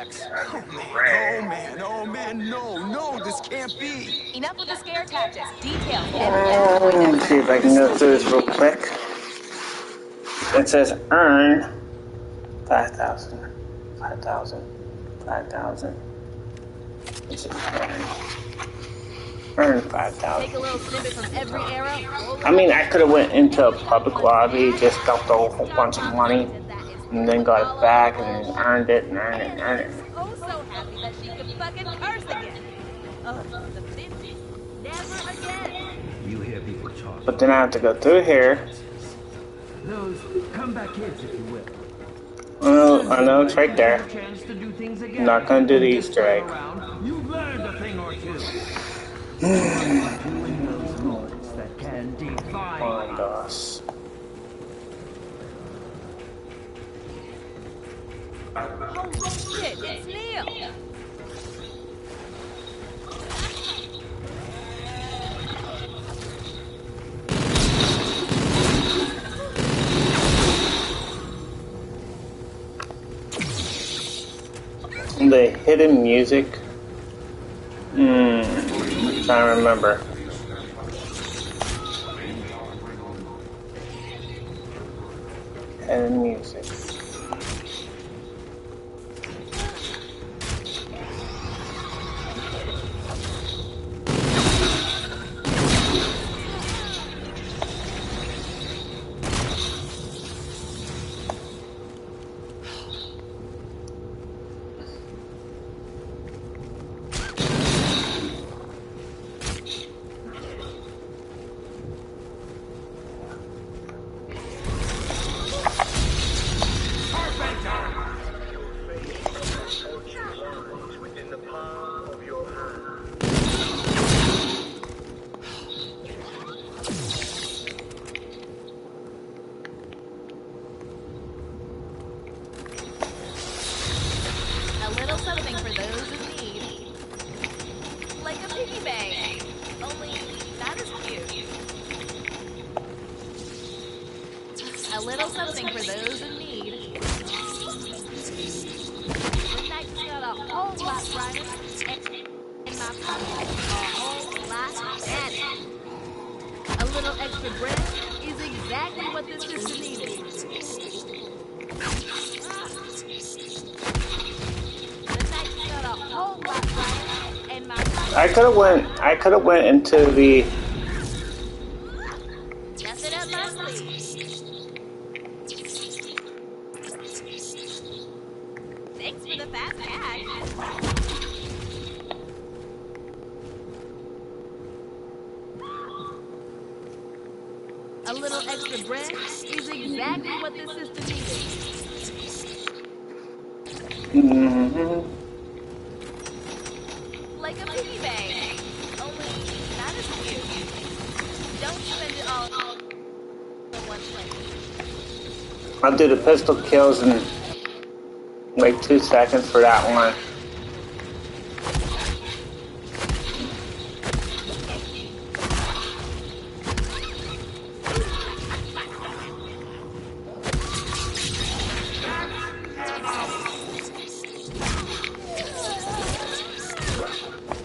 objects. Oh man, no, this can't be. Enough with the scare tactics. Details. Let me see if I can go through this real quick. It says earn 5,000, 5,000, 5,000. It's earn 5,000. Take a little snippet from every arrow. I mean, I could have went into a public lobby, just dumped a whole bunch of money, and then got it back, and then earned it, and earned it, and earned it. Oh, so happy that she could fucking curse again. Ugh, the bitch. Never again. You hear people talk. But then I have to go through here. Those comeback kids, if you will. Oh, I know, it's right there. I'm not gonna do the Easter egg. You've learned a thing or two. Doing those moments that can defy. Find us. Holy shit, it's Neil. The hidden music. I'm trying to remember. Hidden music. A little something for those in need. Like a piggy bank. Only not as cute. A little something for those in need. Midnight's got a whole lot brighter. In my pocket, a whole lot better. A little extra bread is exactly what this sister needed. I could have went into the. Nothing up my sleeve. Thanks for the fast cash. A little extra bread is exactly what this sister needed. Like a piggy bank, only not as cute. Don't spend it all in one place. I'll do the pistol kills in like 2 seconds for that one.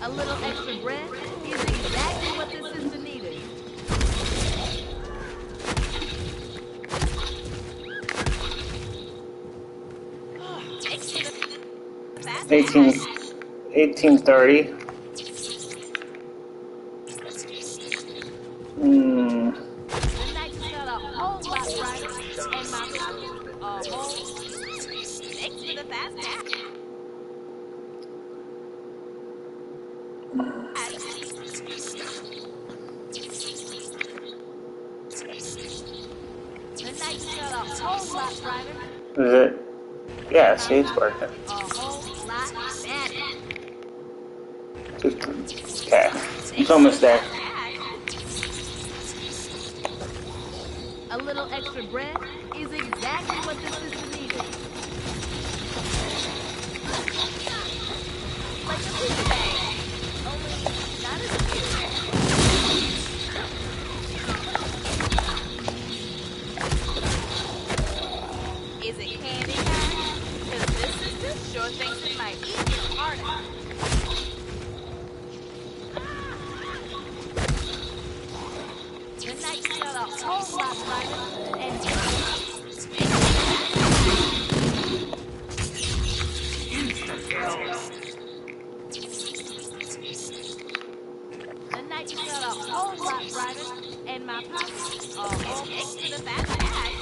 A little extra bread is exactly what this sister needed. 1830. The night's got a whole lot brighter, and my pocket's a whole. Thanks for the fast cash. The night's got a whole lot brighter. Is it? Yeah, see, it's working. A whole lot better. Okay, it's almost there. A little extra bread is exactly what this sister needed. Like a piggy bank, only not as cute. Is it candy time? Because this sister sure thinks it might even harder. The night got a whole lot brighter and the night got a whole lot brighter and my pockets are all thanks to the fat bag.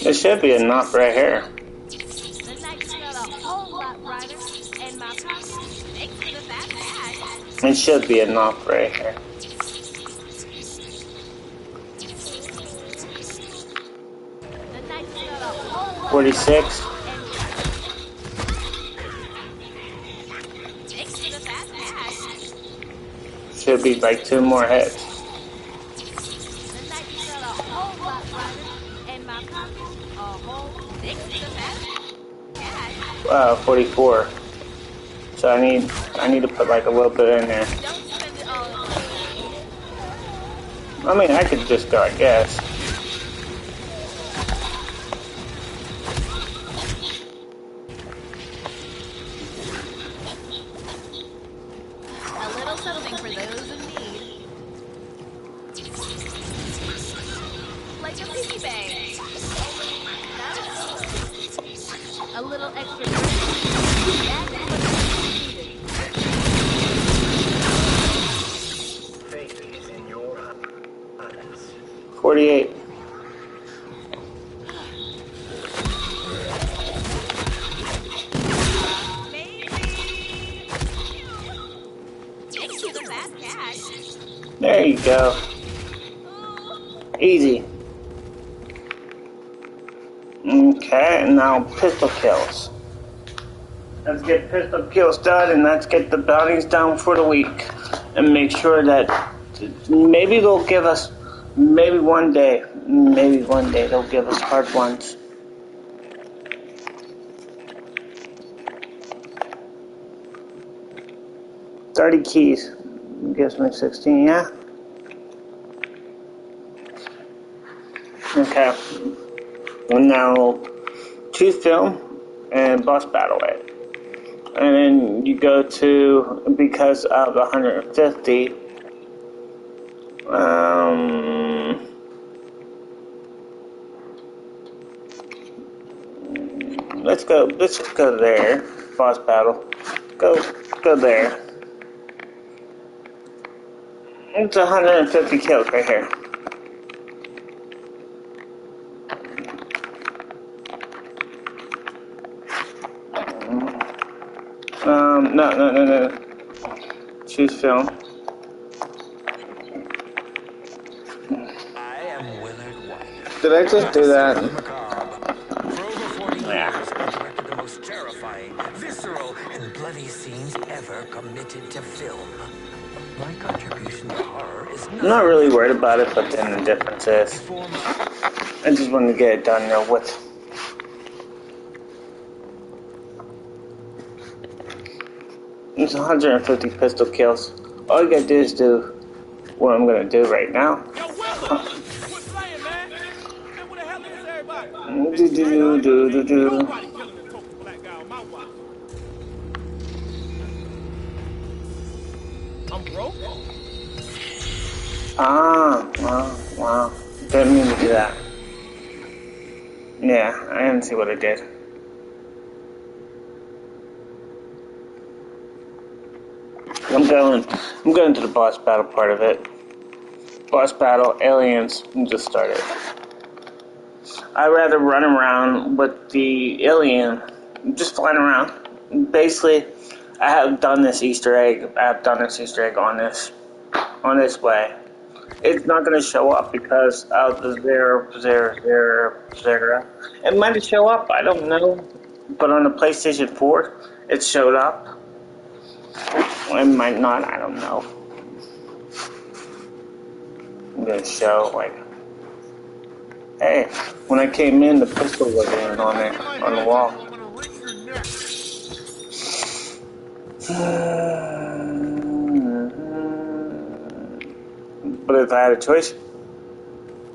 There should be enough right here. The night got a whole lot brighter and my pockets thanks to the fat bag. It should be enough right here. The night got a whole lot 46. thanks to the fat bag. Should be like 2 more hits. The night got a whole lot brighter and my pockets are whole thanks to the fat bag. 44. So I need to put like a little bit in there. Don't spend it all at once. I mean, I could just go, I guess. A little something for those in need. Like a piggy bank. A little extra drink. That's what is needed. Fate is in your hands. 48. Maybe. Thanks to the fat cat. There you go. Easy. Okay, now pistol kills. Let's get pistol kills done and let's get the bounties down for the week. And make sure that maybe they'll give us, maybe one day they'll give us hard ones. $30 keys. Gives me 16, yeah? Okay. And now choose film and boss battle it. And then you go to, because of 150, let's just go there, boss battle. Go there. It's 150 kills right here. No. Choose film. I am Willard White. Did I just do that? Macabre. For over 40 Yeah. years, I directed the most terrifying, visceral, and bloody scenes ever committed to film. My contribution to horror is I'm not really worried about it, but then the difference is, before my I just want to get it done now with. It's 150 pistol kills. All you gotta do is do what I'm gonna do right now. Yo, Willow! Quit playing, man! Man, what the hell is everybody? Do. Nobody killing and talking black guy on my watch. I'm broke? Wow. Didn't mean to do that. Yeah, I didn't see what I did. I'm going to the boss battle part of it. Boss battle, aliens, and just started. I'd rather run around with the alien, just flying around. Basically, I have done this Easter egg on this way. It's not going to show up because of the zero. It might show up, I don't know. But on the PlayStation 4, it showed up. It might not, I don't know. I'm going to show, like, hey, when I came in, the pistol was in on the wall. But if I had a choice,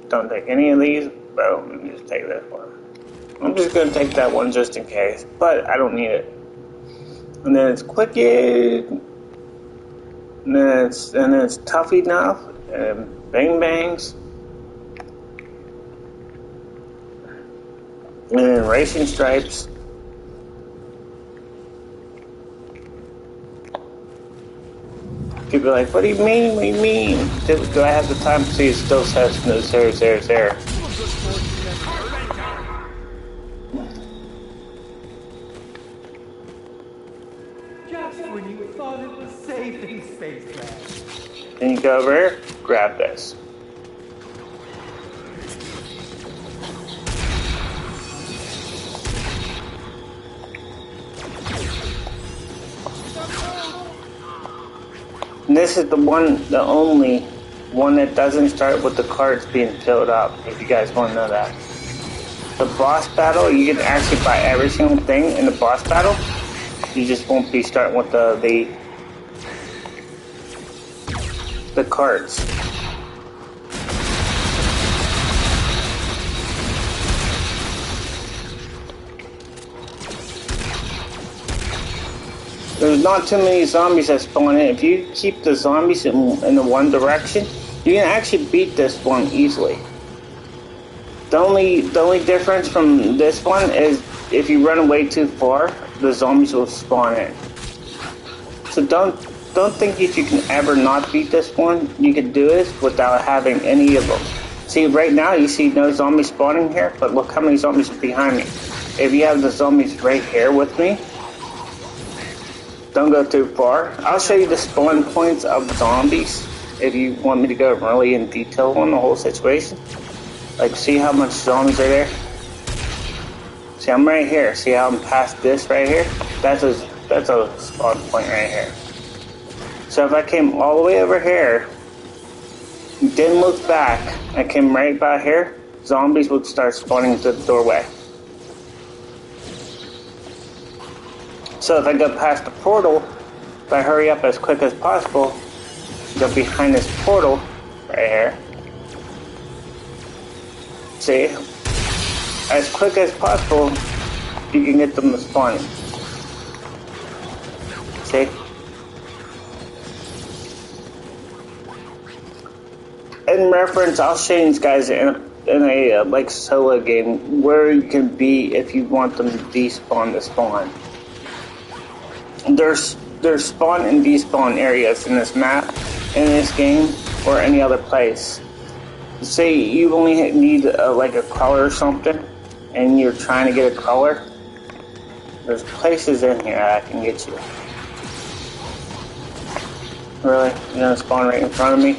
don't take any of these, bro, just take this one. I'm just gonna take that one just in case, but I don't need it. And then it's quick-ed, and then it's tough enough, and bang bangs, and then racing stripes. People are like, what do you mean? What do you mean? Do I have the time to see? It still says no, there. Just when you thought it was safe in space, Then you go over here, grab this. And this is the only one that doesn't start with the cards being filled up, if you guys want to know that. The boss battle, you can actually buy every single thing in the boss battle. You just won't be starting with the cards. There's not too many zombies that spawn in. If you keep the zombies in the one direction, you can actually beat this one easily. The only difference from this one is if you run away too far, the zombies will spawn in. So don't think if you can ever not beat this one, you can do it without having any of them. See, right now you see no zombies spawning here, but look how many zombies are behind me. If you have the zombies right here with me, don't go too far. I'll show you the spawn points of zombies if you want me to go really in detail on the whole situation. Like, see how much zombies are there? See, I'm right here. See how I'm past this right here? That's a spawn point right here. So if I came all the way over here, didn't look back, I came right by here, zombies would start spawning to the doorway. So if I go past the portal, if I hurry up as quick as possible, go behind this portal right here. See, as quick as possible, you can get them to spawn. See? In reference, I'll show you guys in a like solo game where you can be if you want them to despawn to spawn. There's spawn and despawn areas in this map, in this game, or any other place. Say you only need like a crawler or something, and you're trying to get a crawler. There's places in here that I can get you. Really? You're gonna spawn right in front of me?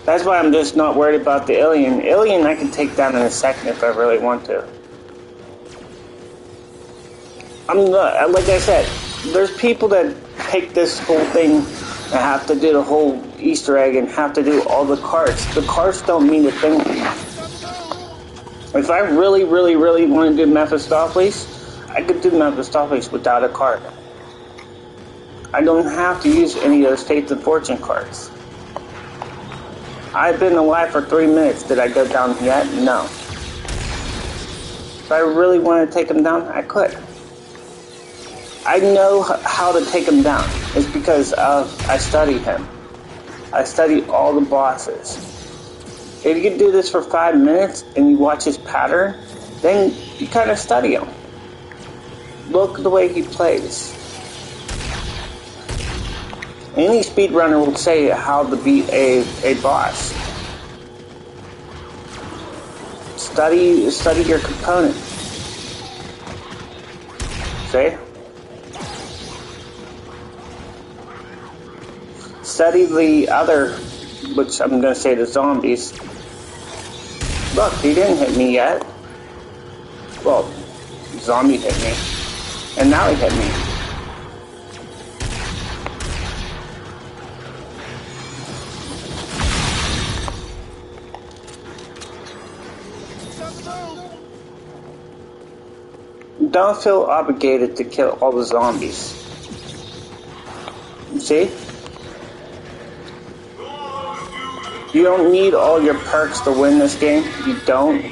That's why I'm just not worried about the alien. Alien I can take down in a second if I really want to. I'm not, like I said, there's people that take this whole thing and have to do the whole Easter egg and have to do all the cards. The cards don't mean a thing to you. If I really, really, really want to do Mephistopheles, I could do Mephistopheles without a card. I don't have to use any of those Fates and Fortune cards. I've been alive for 3 minutes. Did I go down yet? No. If I really wanted to take him down, I could. I know how to take him down. It's because I studied him. I studied all the bosses. If you can do this for 5 minutes and you watch his pattern, then you kind of study him. Look at the way he plays. Any speedrunner will say how to beat a boss. Study your component. See? Study the other, which I'm going to say the zombies. Look, he didn't hit me yet. Well, zombie hit me. And now he hit me. Don't feel obligated to kill all the zombies. See? You don't need all your perks to win this game. You don't.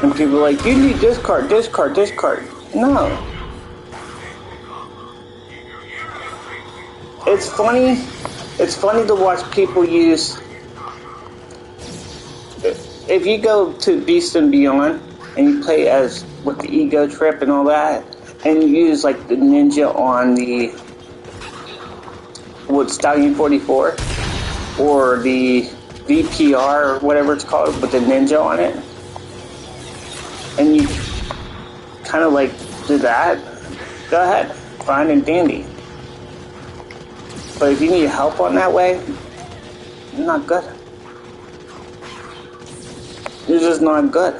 And people are like, you need this card, this card, this card. No. It's funny. It's funny to watch people use. If you go to Beast and Beyond and you play as with the ego trip and all that, and you use like the ninja on the Stallion 44 or the VPR or whatever it's called with the ninja on it, and you kind of like do that, go ahead, fine and dandy. But if you need help on that way, not good. You're just not good.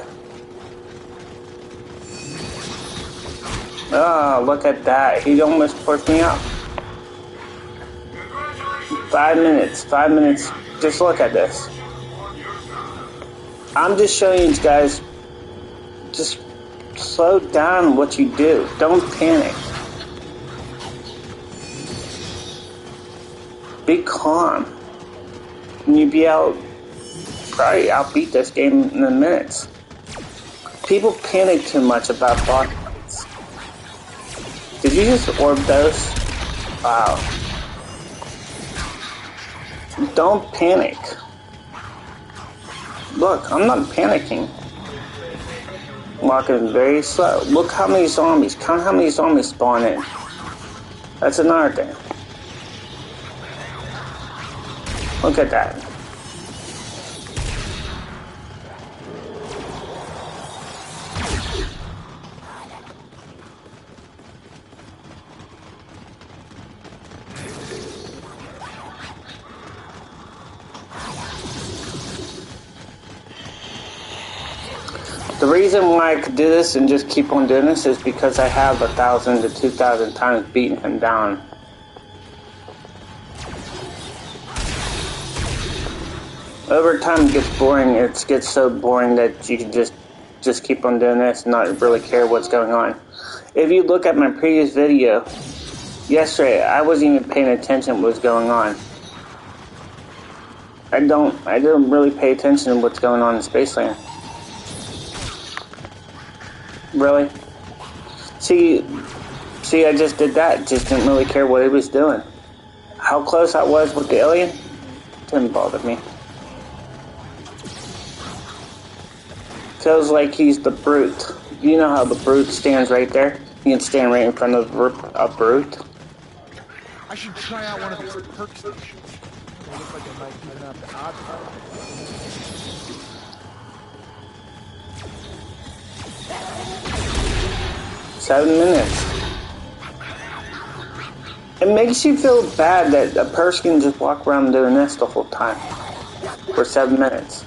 Oh, look at that. He almost pushed me up. 5 minutes. 5 minutes. Just look at this. I'm just showing you guys, just slow down what you do. Don't panic. Be calm. And you'll be probably outbeat this game in a minute. People panic too much about boss fights. Did you just orb those? Wow. Don't panic. Look, I'm not panicking. Walking very slow. Look how many zombies. Count how many zombies spawn in. That's another thing. Look at that. The reason why I could do this and just keep on doing this is because I have 1,000 to 2,000 times beaten him down. Over time it gets boring. It gets so boring that you can just keep on doing this and not really care what's going on. If you look at my previous video, yesterday I wasn't even paying attention to what was going on. I don't really pay attention to what's going on in Spaceland. Really? See, I just did that. Just didn't really care what he was doing. How close I was with the alien didn't bother me. Feels like he's the brute. You know how the brute stands right there? You can stand right in front of a brute. I should try out one of these perk stations. They look like they might even up the odds. 7 minutes. It makes you feel bad that a person can just walk around doing this the whole time for 7 minutes.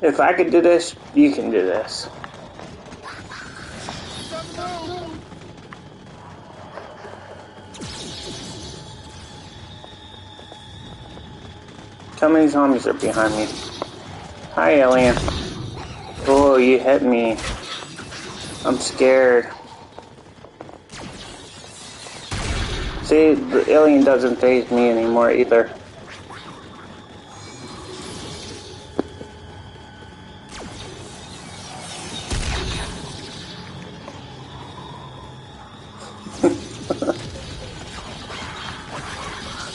If I could do this, you can do this. How many zombies are behind me? Hi, alien. Oh, you hit me. I'm scared. See, the alien doesn't faze me anymore either.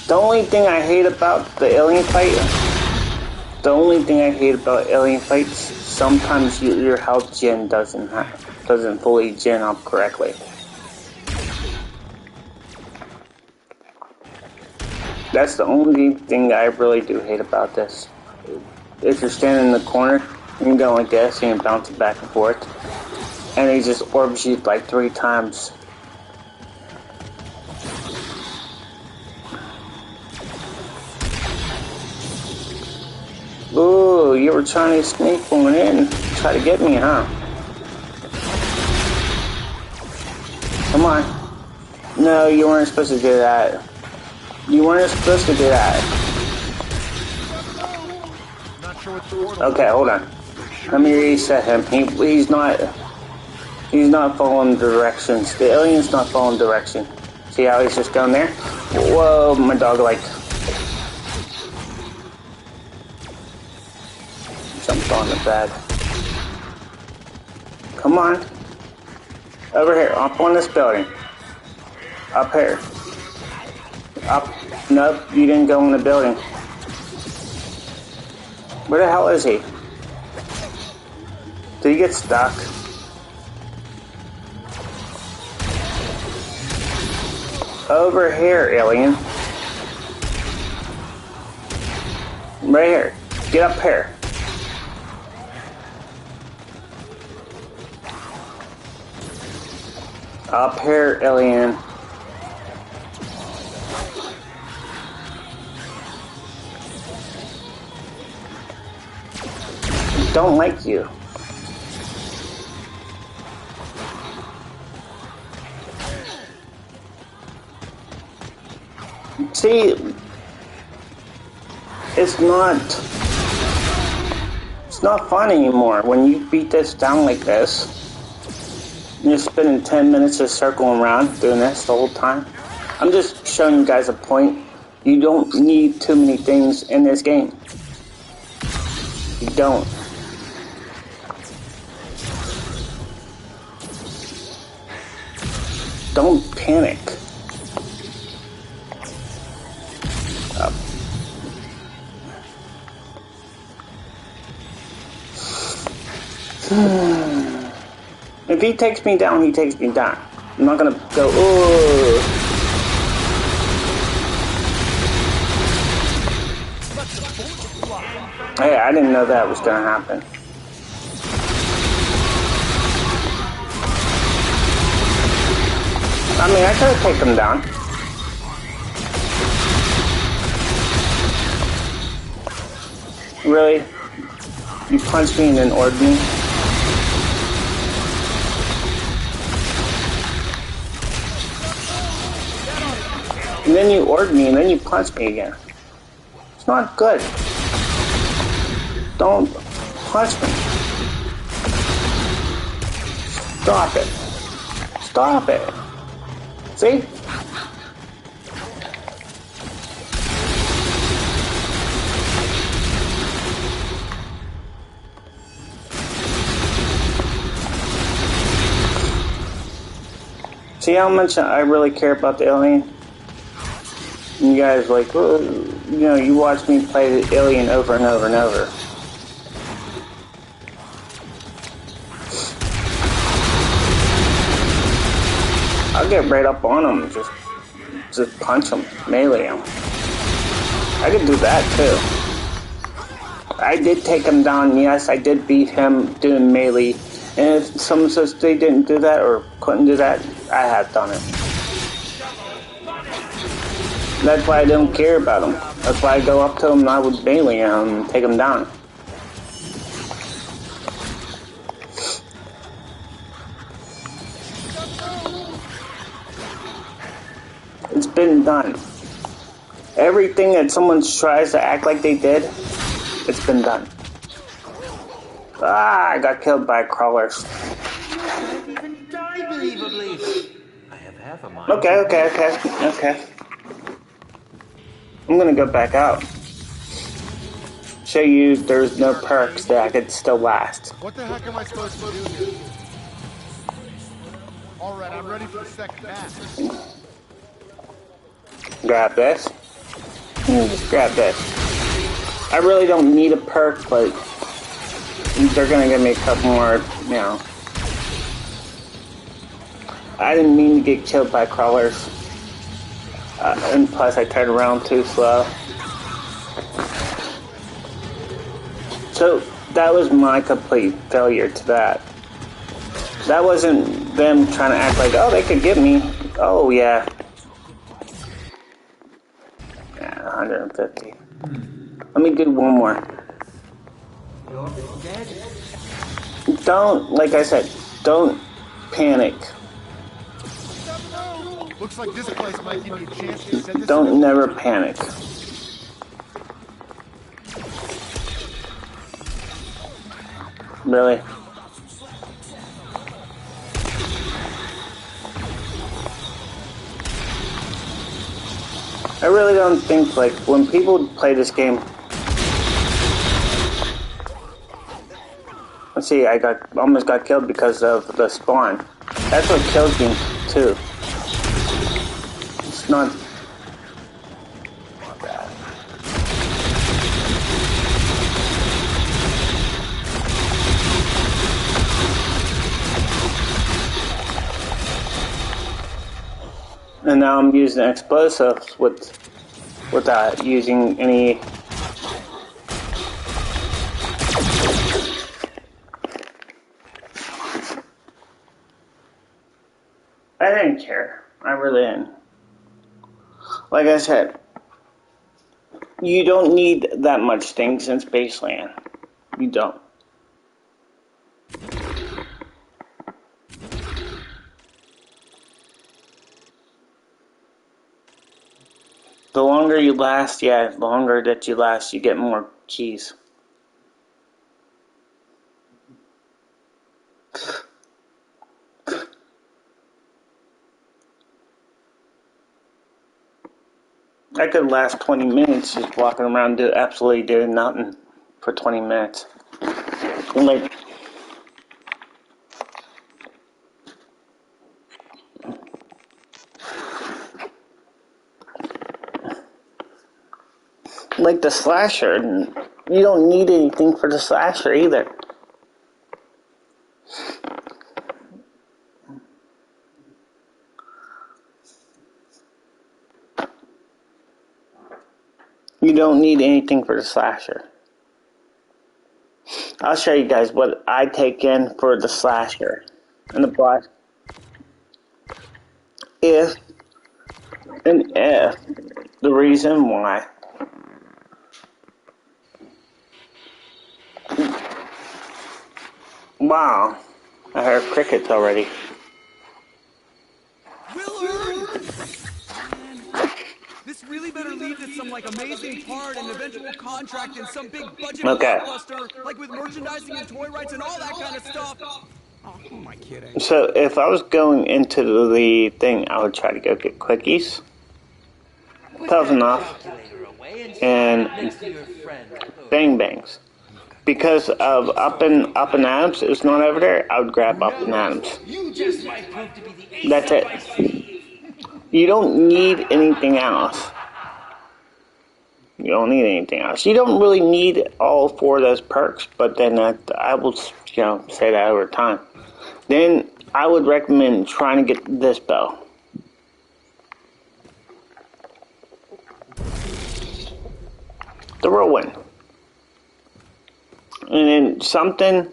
The only thing I hate about the alien fight, sometimes your health gen doesn't fully gen up correctly. That's the only thing I really do hate about this. If you're standing in the corner, you can go like this and you bounce it back and forth, and he just orbs you like 3 times. Ooh, you were trying to sneak one in, try to get me, huh? Come on. No, you weren't supposed to do that. You weren't supposed to do that. Not sure what the order. Okay, hold on. Let me reset him. He's He's not following directions. The alien's not following direction. See how he's just down there? Whoa, my dog like jumped on the bed. Come on. Over here, up on this building. Up here. Up. Nope, you didn't go in the building. Where the hell is he? Did he get stuck? Over here, alien. Right here. Get up here. Up here, alien. Don't like you. See, it's not fun anymore when you beat this down like this. You're spending 10 minutes just circling around doing this the whole time. I'm just showing you guys a point. You don't need too many things in this game. You don't. Don't panic. If he takes me down, he takes me down. I'm not gonna go, ooh. Hey, I didn't know that was gonna happen. I mean, I could have taken him down. Really? You punched me and then ordered me? And then you ordered me and then you punched me again. It's not good. Don't punch me. Stop it. Stop it. See? See how much I really care about the alien? And you guys like, well, you know, you watch me play the alien over and over and over. I'll get right up on him, just punch him, melee him. I could do that too. I did take him down, yes, I did beat him doing melee. And if someone says they didn't do that or couldn't do that, I have done it. That's why I don't care about him. That's why I go up to him and I would melee him and take him down. It's been done. Everything that someone tries to act like they did, it's been done. Ah, I got killed by crawlers. I even die believably. I have half a mind. Okay. I'm gonna go back out. Show you there's no perks that I could still last. What the heck am I supposed to do here? Alright, I'm ready for the second match. Grab this. Just grab this. I really don't need a perk, but they're gonna give me a couple more, you know. I didn't mean to get killed by crawlers. And plus I turned around too slow. So that was my complete failure to that. That wasn't them trying to act like, oh, they could get me. Oh, yeah. Yeah, 150. Let me do one more. Don't, like I said, don't panic. Looks like this place might give you a chance to set this. Don't never panic. I really don't think, like, when people play this game... Let's see, I almost got killed because of the spawn. That's what kills me, too. It's not bad. And now I'm using explosives without using any... I didn't care. I really didn't. Like I said, you don't need that much things in Spaceland. You don't. The longer you last, yeah, the longer that you last, you get more keys. I could last 20 minutes just walking around absolutely doing nothing for 20 minutes. Like the slasher, you don't need anything for the slasher either. You don't need anything for the slasher. I'll show you guys what I take in for the slasher and the black. If the reason why. Wow, I heard crickets already. This really better lead to some like amazing part and eventual contract and some big budget Okay. blockbuster, like with merchandising and toy rights and all that kind of stuff. Oh, who am I kidding? So if I was going into the thing, I would try to go get quickies. Toughen off. And bang bangs. Because of Up and Adams is not over there, I would grab Up and Adams. That's it. You don't need anything else. You don't need anything else. You don't really need all 4 of those perks, but then I will, say that over time. Then I would recommend trying to get this bow. The real one. And then something,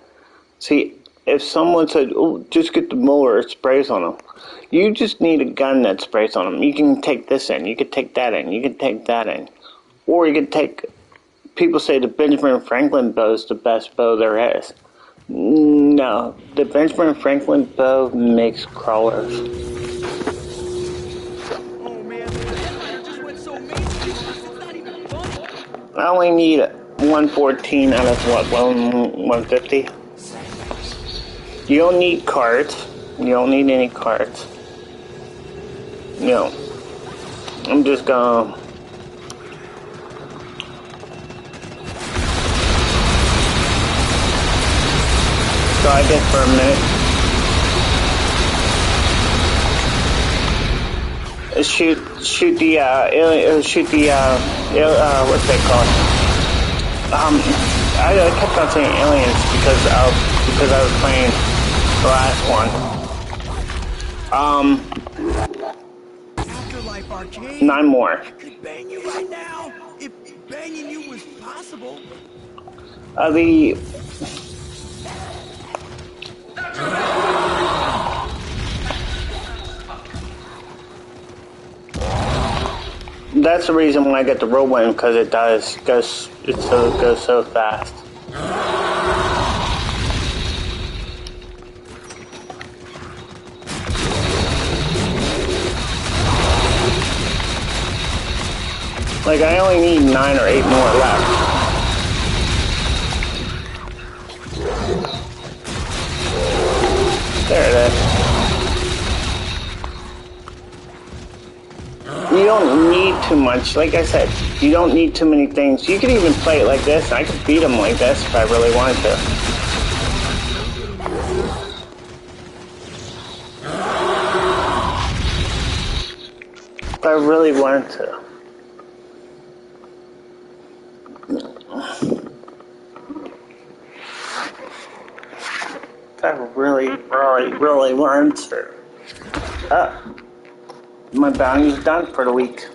see, if someone said, oh, just get the mower, it sprays on them. You just need a gun that sprays on them. You can take this in, you can take that in, you can take that in. Or you can take, people say the Benjamin Franklin bow is the best bow there is. No, the Benjamin Franklin bow makes crawlers. Oh man, that just went so mainstream, it's not even funny. I only need 114 out of what, 150? You don't need cards. You don't need any cards. No. I'm just gonna... Try this for a minute. Shoot the, what's that called? I kept on saying aliens because I was playing the last one. Afterlife Arcade. 9 more. I could bang you right now if banging you was possible. That's the reason why I get the whirlwind, because it goes so fast. Like, I only need 9 or 8 more left. There it is. You you don't need too much. Like I said, you don't need too many things. You could even play it like this. I could beat them like this if I really wanted to. If I really wanted to. If I really wanted to. My bounties are done for the week.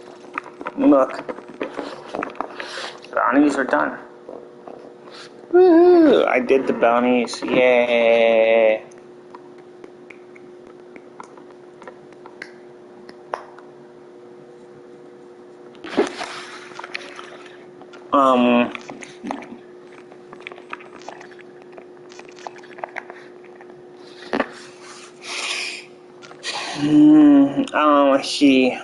Look. Bounties are done. Woohoo! I did the bounties. Yay! She.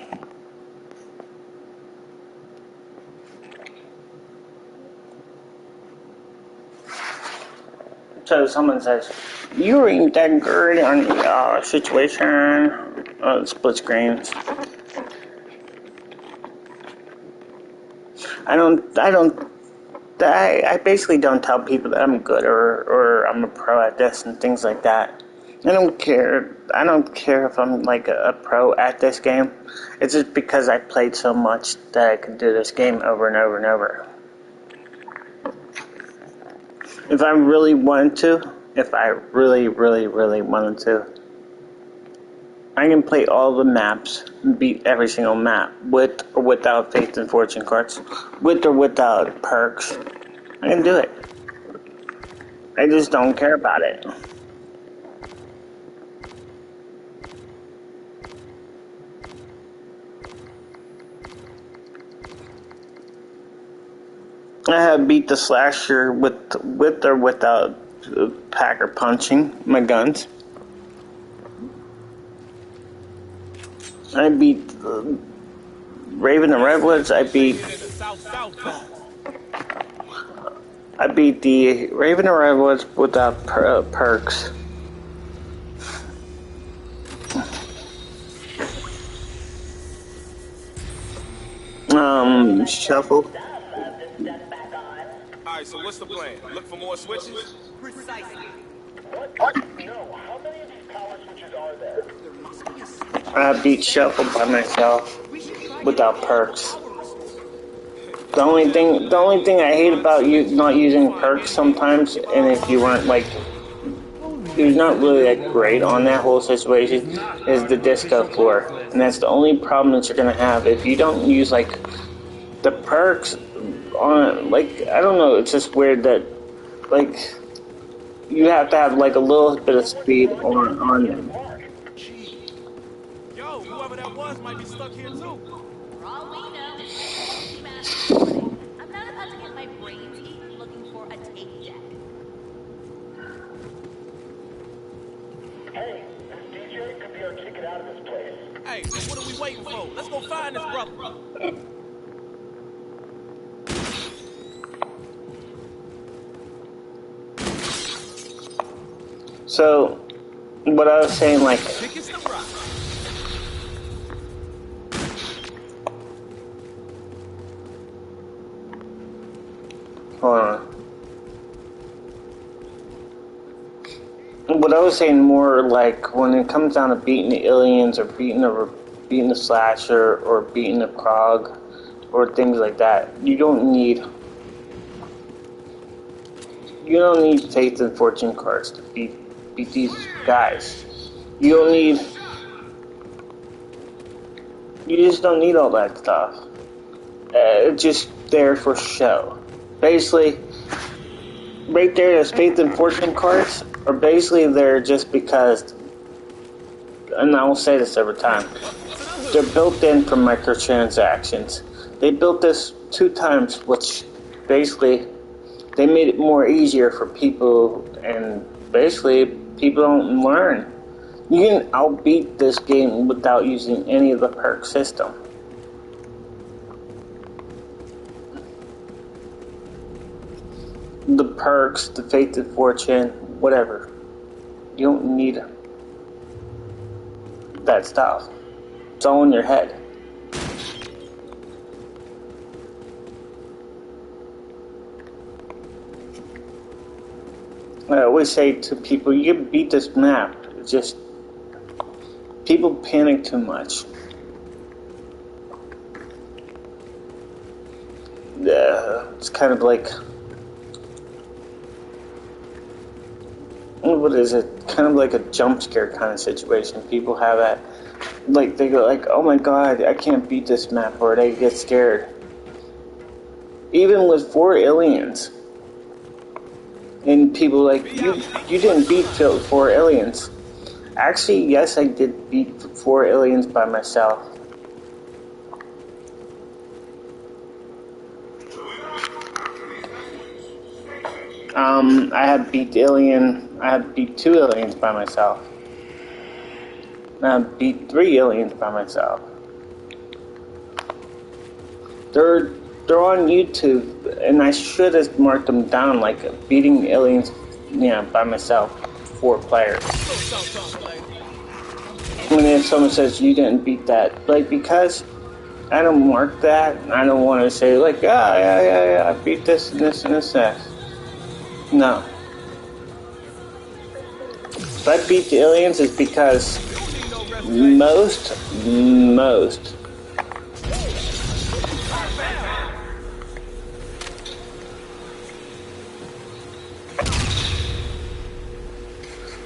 So someone says, "You ain't that good on the situation." Split screens. I basically don't tell people that I'm good or I'm a pro at this and things like that. I don't care if I'm like a pro at this game. It's just because I played so much that I could do this game over and over and over. If I really wanted to, if I really wanted to, I can play all the maps, beat every single map, with or without Faith and Fortune cards, with or without perks. I can do it. I just don't care about it. I have beat the slasher with or without Packer punching my guns. I beat Raven and Redwoods. I beat the Raven and Redwoods without perks. Shuffle. Alright, so what's the plan? Look for more switches? Precisely. What? No, how many of these power switches are there? There must be a switch. I beat Shuffle by myself without perks. The only thing I hate about you not using perks sometimes, and if you weren't like, you're not really like great on that whole situation, is the disco floor, and that's the only problem that you're gonna have if you don't use like the perks on. Like, I don't know, it's just weird that like you have to have like a little bit of speed on them. Yo, whoever that was might be stuck here too. For all we know, I'm not about to get my brains eaten looking for a tape deck. Hey, this DJ could be our ticket out of this place. Hey, so what are we waiting for? Let's go find this brother. So, what I was saying, like, Tickets to rock. hold on. What I was saying more like when it comes down to beating the aliens or beating the slasher or beating the Krog or things like that, you don't need Faith and Fortune cards to beat these guys. You just don't need all that stuff. It's just there for show. Basically, right there, those Faith and Fortune cards are basically there just because, and I will say this every time, they're built in for microtransactions. They built this 2 times, which basically they made it more easier for people, and basically people don't learn. You can outbeat this game without using any of the perk system. The perks, the Faith and Fortune, whatever. You don't need that stuff. It's all in your head. always say to people, you can beat this map. It's just people panic too much. It's kind of like, what is it? Kind of like a jump scare kind of situation. People have that, like they go like, "Oh my God, I can't beat this map," or they get scared. Even with 4 aliens, and people like, you didn't beat 4 aliens. Actually, yes, I did beat 4 aliens by myself. I had beat 2 aliens by myself. I beat 3 aliens by myself. They're on YouTube, and I should have marked them down, like beating aliens, by myself, 4 players. When if someone says you didn't beat that, like, because I don't mark that, I don't want to say like, yeah, I beat this and this and this. No. If I beat the aliens, it's because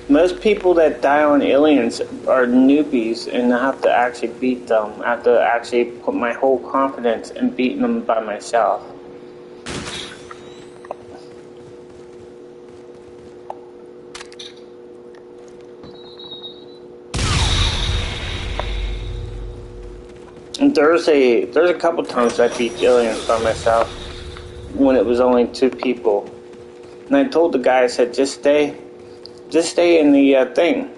most people that die on aliens are newbies, and I have to actually beat them. I have to actually put my whole confidence in beating them by myself. And there's a couple times I beat aliens by myself when it was only 2 people, and I told the guy, I said, just stay in the thing.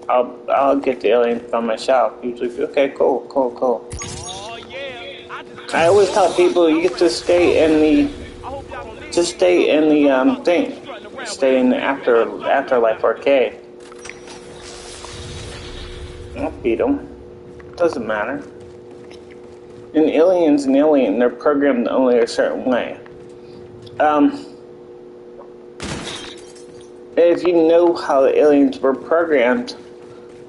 I'll get the aliens by myself. Usually, okay, cool. Oh, yeah. I always tell people you get to stay in the thing. Stay in the Afterlife arcade. I'll beat them. Doesn't matter. An alien's an alien. They're programmed only a certain way. If you know how the aliens were programmed,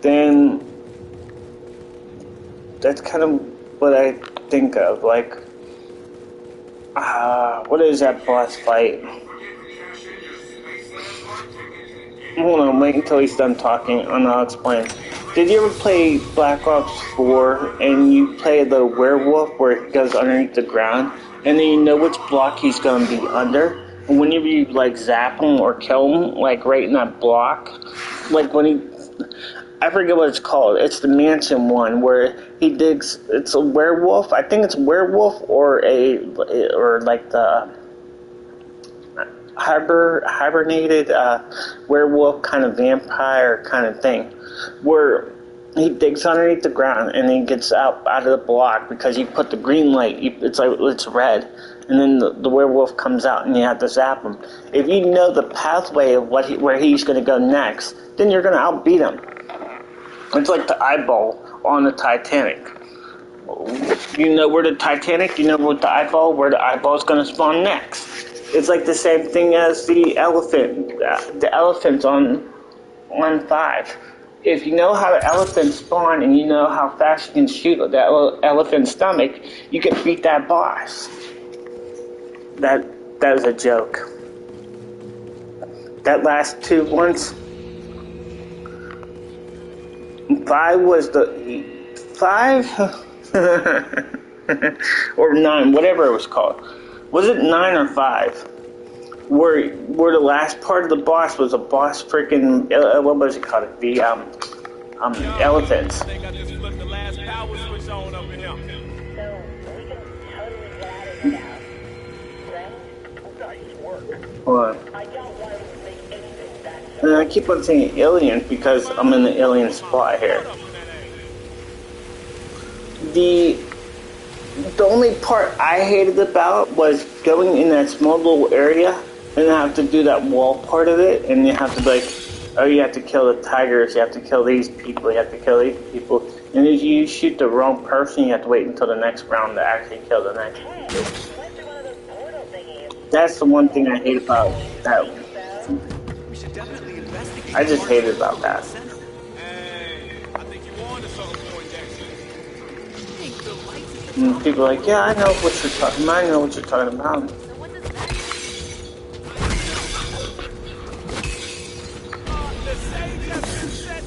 then that's kind of what I think of. Like, what is that boss fight? Hold on, wait until he's done talking and I'll explain. Did you ever play Black Ops 4 and you play the werewolf where he goes underneath the ground and then you know which block he's going to be under? And whenever you like zap him or kill him, like right in that block, like when I forget what it's called. It's the mansion one where he digs. It's a werewolf. I think it's a werewolf or like the hibernated werewolf kind of vampire kind of thing, where he digs underneath the ground and he gets out of the block because you put the green light. It's red, and then the werewolf comes out and you have to zap him. If you know the pathway of where he's going to go next, then you're going to outbeat him. It's like the eyeball on the Titanic. You know where the Titanic, you know where the eyeball's going to spawn next. It's like the same thing as the elephants on 5. If you know how the elephants spawn and you know how fast you can shoot that elephant's stomach, you can beat that boss. That was a joke. That last 2 ones. 5 was the 5 or 9, whatever it was called. Was it 9 or 5? Where the last part of the boss was a boss freaking what was it called? The elephants. I think I just flipped the last power switch on up in here. So, we can totally get out of here now. Friends, nice work. What? I doubt why we would make anything that And I keep on saying aliens because I'm in the alien spot here. The only part I hated about was going in that small little area and have to do that wall part of it, and you have to be like, oh, you have to kill the tigers, you have to kill these people, you have to kill these people, and if you shoot the wrong person, you have to wait until the next round to actually kill the next people. That's the one thing I hate about that one. We should definitely I just hated about that. Hey, I think you on to something, Poindexter. And people are like, yeah, I know what you're talking about. I know what you're talking about. So what does that mean? The sage has been set.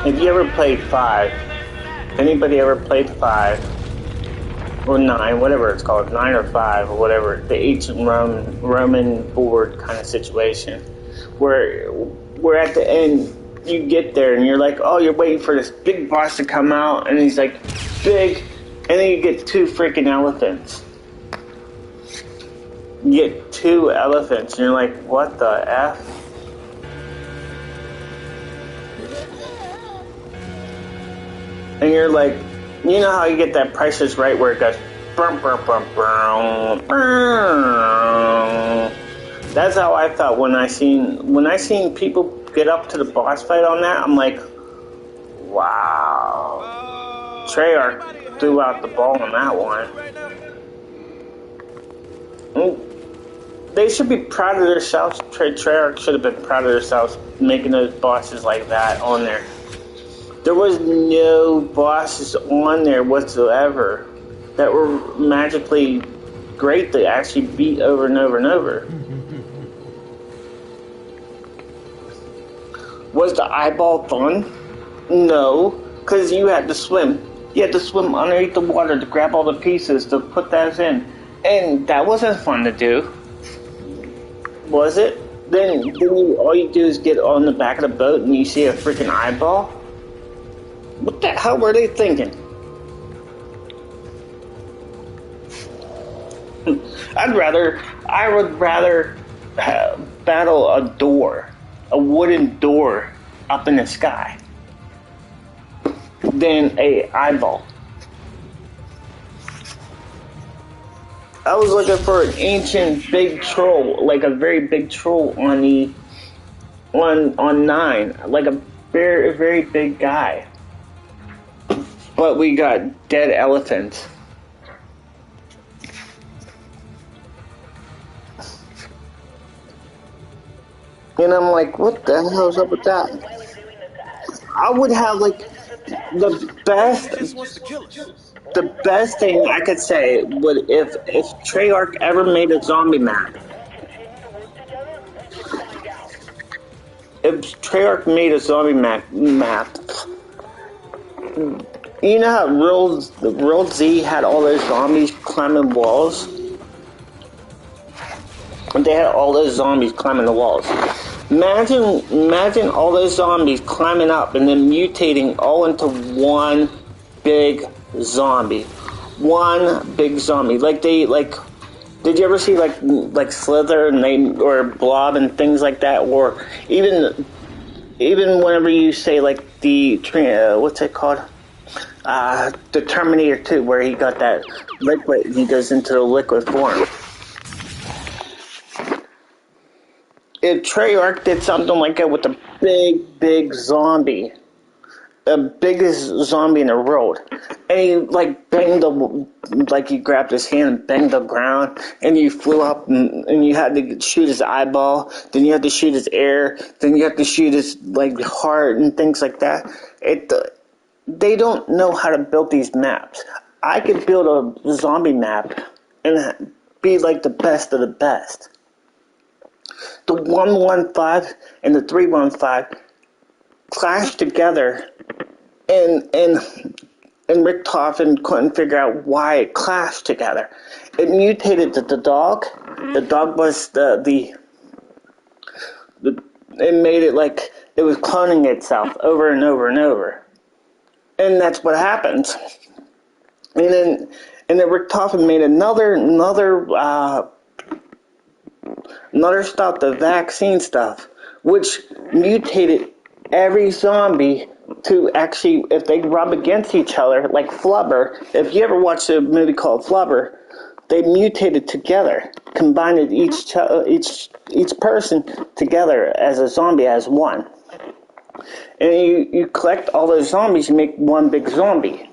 Have you ever played 5? Anybody ever played 5? Or 9, whatever it's called, 9 or 5 or whatever, the ancient Roman board kind of situation, where at the end you get there and you're like, oh, you're waiting for this big boss to come out, and he's like big, and then you get 2 freaking elephants. You get 2 elephants, and you're like, what the F? And you're like, you know how you get that Price is Right where it goes, brum, brum, brum, brum, brum. That's how I felt when I seen people get up to the boss fight on that. I'm like, wow. Treyarch threw out the ball on that one. They should be proud of themselves. Treyarch should have been proud of themselves making those bosses like that on there. There was no bosses on there whatsoever that were magically great to actually beat over and over and over. Was the eyeball fun? No, because you had to swim. You had to swim underneath the water to grab all the pieces to put that in. And that wasn't fun to do. Was it? Then all you do is get on the back of the boat and you see a freaking eyeball? What the hell were they thinking? I would rather battle a wooden door up in the sky than a eyeball. I was looking for an ancient big troll, like a very big troll on 9, like a very, very big guy. But we got dead elephants. And I'm like, what the hell's up with that? I would have like the best thing I could say would if Treyarch ever made a zombie map. If Treyarch made a zombie map. You know how Real Z had all those zombies climbing walls? They had all those zombies climbing the walls. Imagine all those zombies climbing up and then mutating all into one big zombie. One big zombie. Did you ever see like Slither or Blob and things like that? Or even whenever you say like what's it called? The Terminator 2, where he got that liquid, he goes into the liquid form. If Treyarch did something like that with a big zombie, the biggest zombie in the world, and he you grabbed his hand and banged the ground, and you flew up and you had to shoot his eyeball, then you had to shoot his ear, then you had to shoot his heart and things like that. They don't know how to build these maps. I could build a zombie map and be like the best of the best. The 115 and the 315 clashed together, and Richtofen couldn't figure out why it clashed together. It mutated the dog. The dog was it made it like it was cloning itself over and over and over. And that's what happens. And then Richtofen made another stuff, the vaccine stuff, which mutated every zombie to actually, if they rub against each other, like Flubber. If you ever watched a movie called Flubber, they mutated together, combined each person together as a zombie, as one. And you collect all those zombies, you make one big zombie.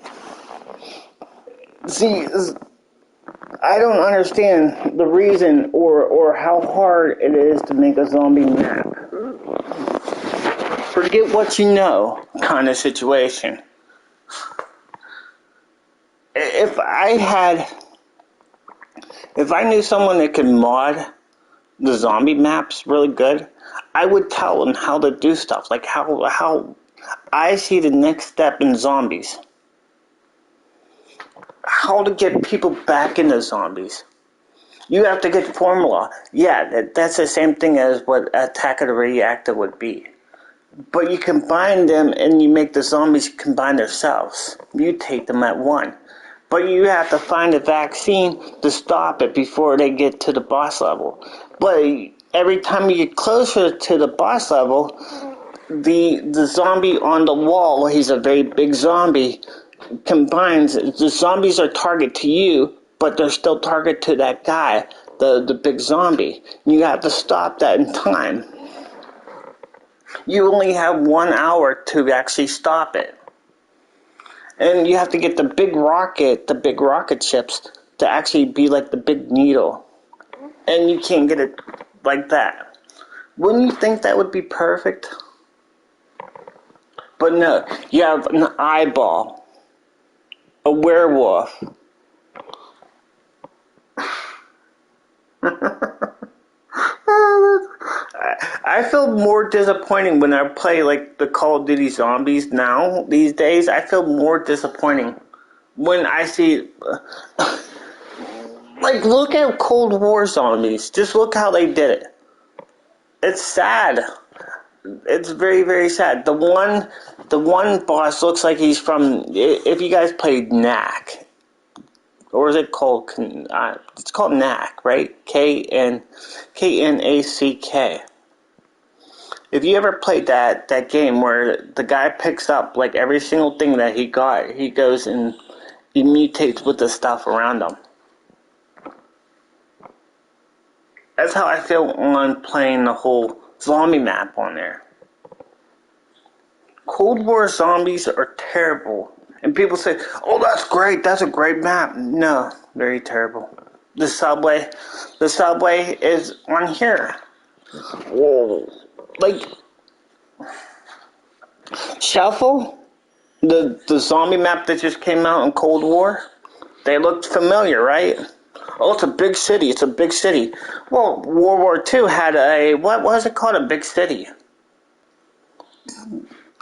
See, I don't understand the reason or how hard it is to make a zombie map. Forget what you know kind of situation. If I knew someone that could mod the zombie maps really good, I would tell them how to do stuff. Like how I see the next step in zombies. How to get people back into zombies. You have to get formula. Yeah, that's the same thing as what Attack of the Radioactive would be. But you combine them and you make the zombies combine themselves. Mutate them at one. But you have to find a vaccine to stop it before they get to the boss level. But every time you get closer to the boss level, the zombie on the wall, he's a very big zombie, combines. The zombies are target to you, but they're still target to that guy, the big zombie. You have to stop that in time. You only have 1 hour to actually stop it. And you have to get the big rocket ships to actually be like the big needle. And you can't get it like that. Wouldn't you think that would be perfect? But no, you have an eyeball, a werewolf. I feel more disappointing when I play like the Call of Duty Zombies now, these days. I feel more disappointing when I see, like, look at Cold War Zombies. Just look how they did it. It's sad. It's very, very sad. The one boss looks like he's from, if you guys played Knack, or is it called, it's called Knack, right? Knack. If you ever played that game where the guy picks up like every single thing that he got, he goes and he mutates with the stuff around him. That's how I feel on playing the whole zombie map on there. Cold War Zombies are terrible. And people say, oh, that's great, that's a great map. No, very terrible. The subway is on here. Whoa. Like, Shuffle, the zombie map that just came out in Cold War, they looked familiar, right? Oh, it's a big city, Well, World War II had what was it called, a big city?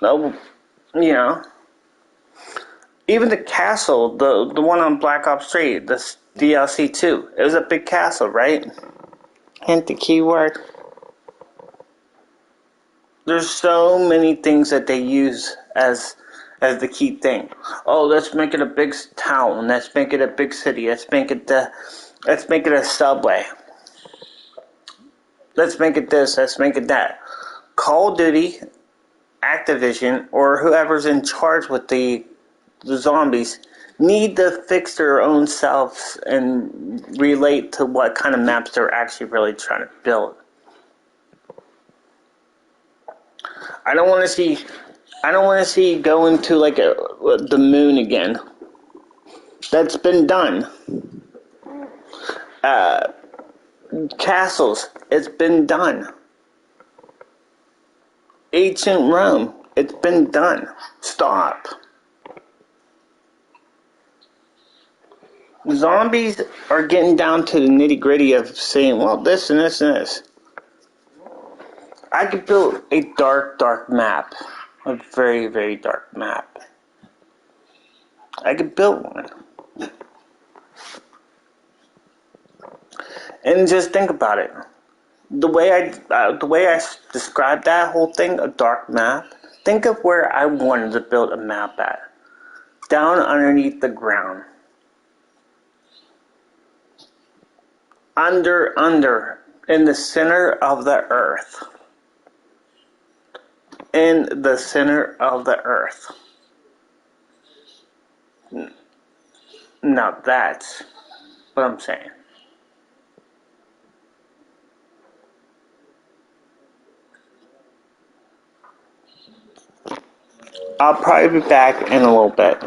Oh, you know. Even the castle, the one on Black Ops 3, the DLC 2, it was a big castle, right? Hint the keyword. There's so many things that they use as the key thing. Oh, let's make it a big town. Let's make it a big city. Let's make it a subway. Let's make it this. Let's make it that. Call of Duty, Activision, or whoever's in charge with the zombies need to fix their own selves and relate to what kind of maps they're actually really trying to build. I don't want to see going to like the moon again. That's been done. Castles, it's been done. Ancient Rome, it's been done. Stop. Zombies are getting down to the nitty-gritty of saying, well, this and this and this. I could build a dark, dark map. A very, very dark map. I could build one. And just think about it. The way I described that whole thing, a dark map, think of where I wanted to build a map at. Down underneath the ground. Under, in the center of the earth. In the center of the earth. Now that's what I'm saying. I'll probably be back in a little bit.